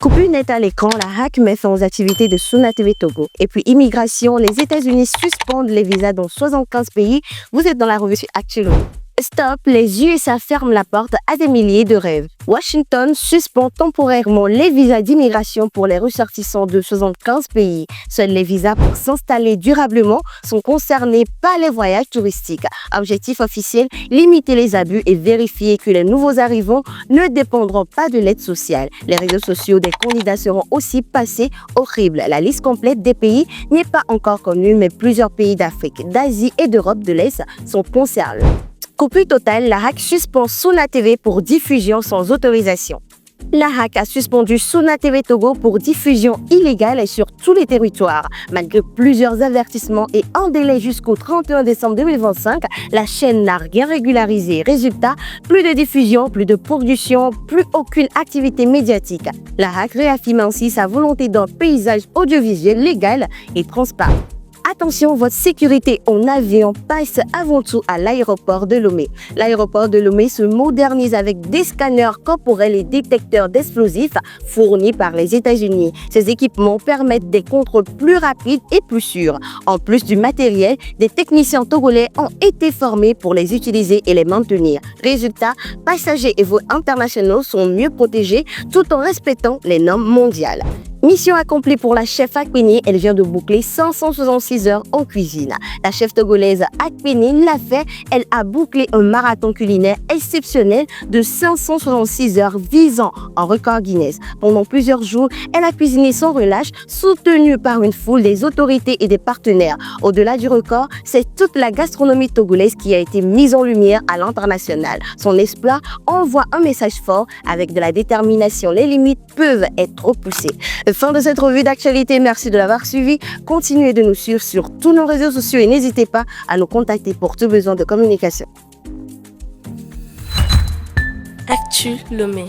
Coupure nette à l'écran, la HAC met fin aux activités de Suna TV Togo. Et puis immigration, les États-Unis suspendent les visas dans 75 pays. Vous êtes dans la revue actuelle. Stop, les USA ferment la porte à des milliers de rêves. Washington suspend temporairement les visas d'immigration pour les ressortissants de 75 pays. Seuls les visas pour s'installer durablement sont concernés par les voyages touristiques. Objectif officiel, limiter les abus et vérifier que les nouveaux arrivants ne dépendront pas de l'aide sociale. Les réseaux sociaux des candidats seront aussi passés horribles. La liste complète des pays n'est pas encore connue, mais plusieurs pays d'Afrique, d'Asie et d'Europe de l'Est sont concernés. Coupure totale, la HAC suspend Suna TV pour diffusion sans autorisation. La HAC a suspendu Suna TV Togo pour diffusion illégale et sur tous les territoires. Malgré plusieurs avertissements et un délai jusqu'au 31 décembre 2025, la chaîne n'a rien régularisé. Résultat, plus de diffusion, plus de production, plus aucune activité médiatique. La HAC réaffirme ainsi sa volonté d'un paysage audiovisuel légal et transparent. Attention, votre sécurité en avion passe avant tout à l'aéroport de Lomé. L'aéroport de Lomé se modernise avec des scanners corporels et détecteurs d'explosifs fournis par les États-Unis. Ces équipements permettent des contrôles plus rapides et plus sûrs. En plus du matériel, des techniciens togolais ont été formés pour les utiliser et les maintenir. Résultat, passagers et vols internationaux sont mieux protégés tout en respectant les normes mondiales. Mission accomplie pour la chef Akpeni, elle vient de boucler 566 heures en cuisine. La chef togolaise Akpeni l'a fait, elle a bouclé un marathon culinaire exceptionnel de 566 heures visant un record Guinness. Pendant plusieurs jours, elle a cuisiné sans relâche, soutenue par une foule des autorités et des partenaires. Au-delà du record, c'est toute la gastronomie togolaise qui a été mise en lumière à l'international. Son exploit envoie un message fort, avec de la détermination, les limites peuvent être repoussées. Fin de cette revue d'actualité, merci de l'avoir suivi. Continuez de nous suivre sur tous nos réseaux sociaux et n'hésitez pas à nous contacter pour tout besoin de communication. Actu Lomé.